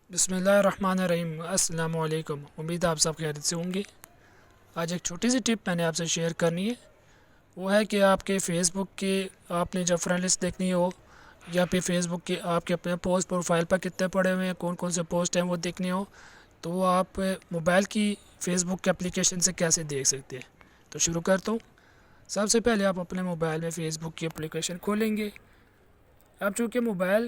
بسم اللہ الرحمن الرحیم۔ السلام علیکم، امید آپ سب خیریت سے ہوں گے۔ آج ایک چھوٹی سی ٹپ میں نے آپ سے شیئر کرنی ہے، وہ ہے کہ آپ کے فیس بک کے آپ نے جب فرینڈ لسٹ دیکھنی ہو یا پھر فیس بک کے آپ کے اپنے پوسٹ پروفائل پر کتنے پڑے ہوئے ہیں، کون کون سے پوسٹ ہیں وہ دیکھنی ہو، تو وہ آپ موبائل کی فیس بک کے اپلیکیشن سے کیسے دیکھ سکتے ہیں۔ تو شروع کرتا ہوں۔ سب سے پہلے آپ اپنے موبائل میں فیس بک کی اپلیکیشن کھولیں گے۔ اب چونکہ موبائل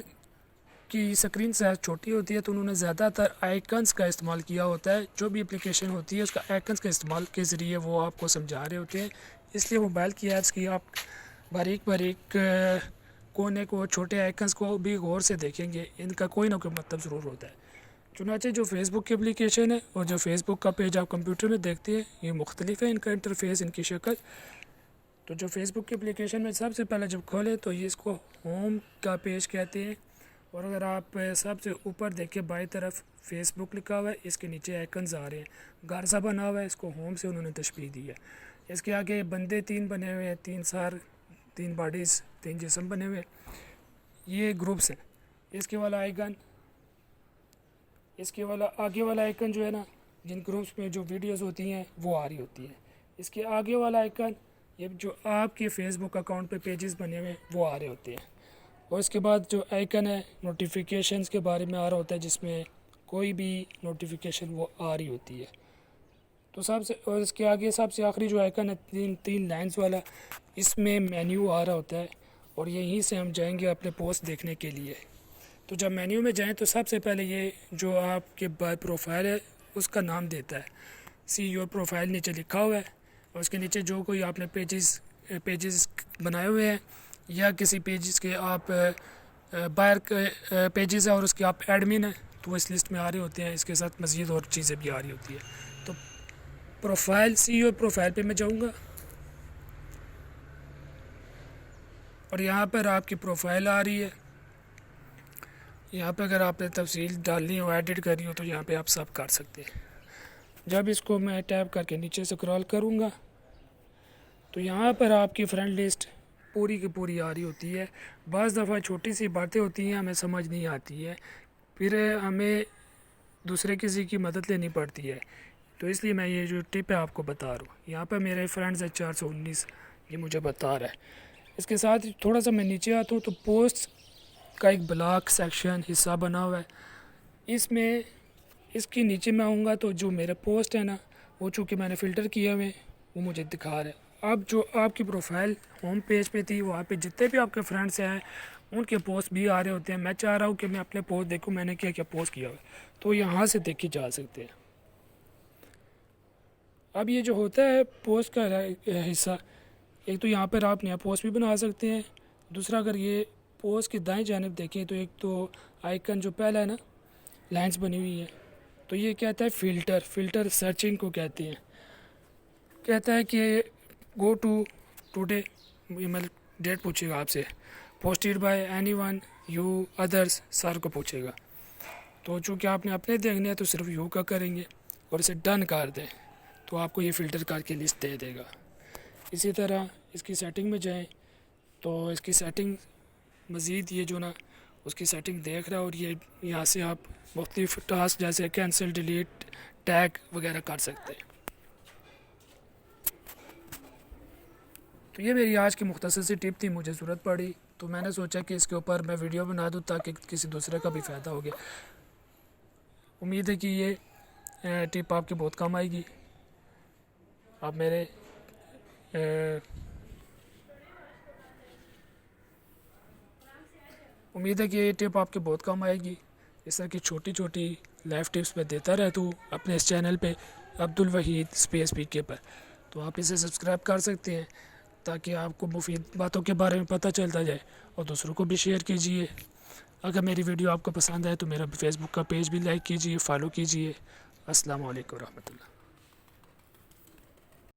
کی اسکرین سائز چھوٹی ہوتی ہے تو انہوں نے زیادہ تر آئیکنس کا استعمال کیا ہوتا ہے، جو بھی اپلیکیشن ہوتی ہے اس کا آئیکنس کا استعمال کے ذریعے وہ آپ کو سمجھا رہے ہوتے ہیں، اس لیے موبائل کی ایپس کی آپ باریک کونے کو، چھوٹے آئیکنس کو بھی غور سے دیکھیں گے، ان کا کوئی نہ کوئی مطلب ضرور ہوتا ہے۔ چنانچہ جو فیس بک کی اپلیکیشن ہے اور جو فیس بک کا پیج آپ کمپیوٹر میں دیکھتے ہیں یہ مختلف ہے، ان کا انٹرفیس، ان کی شکل۔ تو جو فیس بک کی اپلیکیشن میں سب سے پہلے جب کھولیں تو یہ اس کو ہوم کا پیج کہتے ہیں، اور اگر آپ سب سے اوپر دیکھیں بائیں طرف فیس بک لکھا ہوا ہے، اس کے نیچے آئیکنز آ رہے ہیں، گھر سا بنا ہوا ہے، اس کو ہوم سے انہوں نے تشبیہ دی ہے۔ اس کے آگے بندے تین بنے ہوئے ہیں، تین سار، تین باڈیز، تین جسم بنے ہوئے ہیں، یہ گروپس ہیں۔ اس کے والا آئیکن، اس کے والا آگے والا آئیکن جو ہے نا، جن گروپس میں جو ویڈیوز ہوتی ہیں وہ آ رہی ہوتی ہیں، اس کے آگے والا آئیکن یہ جو آپ کے فیس بک اکاؤنٹ پہ پیجز بنے ہوئے ہیں وہ آ رہے ہوتے ہیں، اور اس کے بعد جو آئیکن ہے نوٹیفیکیشنز کے بارے میں آ رہا ہوتا ہے، جس میں کوئی بھی نوٹیفیکیشن وہ آ رہی ہوتی ہے۔ تو سب سے، اور اس کے آگے سب سے آخری جو آئیکن ہے تین لائنز والا، اس میں مینیو آ رہا ہوتا ہے، اور یہیں سے ہم جائیں گے اپنے پوسٹ دیکھنے کے لیے۔ تو جب مینیو میں جائیں تو سب سے پہلے یہ جو آپ کے پروفائل ہے اس کا نام دیتا ہے، سی یور پروفائل نیچے لکھا ہوا ہے، اور اس کے نیچے جو کوئی آپ نے پیجز بنائے ہوئے ہیں یا کسی پیجز کے آپ بائر پیجز ہیں اور اس کے آپ ایڈمن ہیں تو وہ اس لسٹ میں آ رہے ہوتے ہیں، اس کے ساتھ مزید اور چیزیں بھی آ رہی ہوتی ہیں۔ تو پروفائل، سی یور پروفائل پہ میں جاؤں گا، اور یہاں پر آپ کی پروفائل آ رہی ہے۔ یہاں پہ اگر آپ نے تفصیل ڈالنی ہو، ایڈٹ کرنی ہو تو یہاں پہ آپ سب کر سکتے ہیں۔ جب اس کو میں ٹیپ کر کے نیچے سکرول کروں گا تو یہاں پر آپ کی فرینڈ لسٹ پوری کی پوری آ رہی ہوتی ہے۔ بعض دفعہ چھوٹی سی باتیں ہوتی ہیں ہمیں سمجھ نہیں آتی ہے، پھر ہمیں دوسرے کسی کی مدد لینی پڑتی ہے، تو اس لیے میں یہ جو ٹپ ہے آپ کو بتا رہا ہوں۔ یہاں پہ میرے فرینڈز ہیں 419، یہ مجھے بتا رہا ہے۔ اس کے ساتھ تھوڑا سا میں نیچے آتا ہوں تو پوسٹ کا ایک بلاک سیکشن حصہ بنا ہوا ہے، اس میں اس کے نیچے میں آؤں گا تو جو میرے پوسٹ ہے نا وہ چونکہ میں نے فلٹر کیے ہوئے وہ مجھے دکھا رہا ہے۔ اب جو آپ کی پروفائل ہوم پیج پہ تھی وہاں پہ جتنے بھی آپ کے فرینڈس ہیں ان کے پوسٹ بھی آ رہے ہوتے ہیں۔ میں چاہ رہا ہوں کہ میں اپنے پوسٹ دیکھوں میں نے کیا کیا پوسٹ کیا ہوا ہے، تو یہاں سے دیکھے جا سکتے ہیں۔ اب یہ جو ہوتا ہے پوسٹ کا حصہ، ایک تو یہاں پر آپ نیا پوسٹ بھی بنا سکتے ہیں، دوسرا اگر یہ پوسٹ کی دائیں جانب دیکھیں تو ایک تو آئیکن جو پہلا ہے نا لائنز بنی ہوئی ہے، تو یہ کہتا ہے فلٹر سرچنگ کو کہتے ہیں، کہتا ہے کہ گو ٹو ٹوڈے، مطلب ڈیٹ پوچھے گا آپ سے، posted by any one you address, sir کو پوچھے گا۔ تو چونکہ آپ نے اپنے دیکھنے ہیں تو صرف یو کا کریں گے اور اسے ڈن کر دیں تو آپ کو یہ فلٹر کر کے لسٹ دے دے گا۔ اسی طرح اس کی سیٹنگ میں جائیں تو اس کی سیٹنگ مزید یہ جو نا اس کی سیٹنگ دیکھ رہا ہے، اور یہ یہاں سے آپ مختلف ٹاسک جیسے کینسل، ڈیلیٹ، ٹیگ وغیرہ کر سکتے ہیں۔ تو یہ میری آج کی مختصر سی ٹپ تھی، مجھے ضرورت پڑی تو میں نے سوچا کہ اس کے اوپر میں ویڈیو بنا دوں تاکہ کسی دوسرے کا بھی فائدہ ہو گیا۔ امید ہے کہ یہ ٹپ آپ کی بہت کام آئے گی۔ آپ میرے امید ہے کہ یہ ٹپ آپ کے بہت کام آئے گی۔ اس طرح کی چھوٹی چھوٹی لائف ٹپس میں دیتا رہتا ہوں اپنے اس چینل پہ عبدالوحید اسپیس پی کے پر، تو آپ اسے سبسکرائب کر سکتے ہیں تاکہ آپ کو مفید باتوں کے بارے میں پتہ چلتا جائے، اور دوسروں کو بھی شیئر کیجیے۔ اگر میری ویڈیو آپ کو پسند آئے تو میرا فیس بک کا پیج بھی لائک کیجیے، فالو کیجیے۔ السلام علیکم ورحمۃ اللہ۔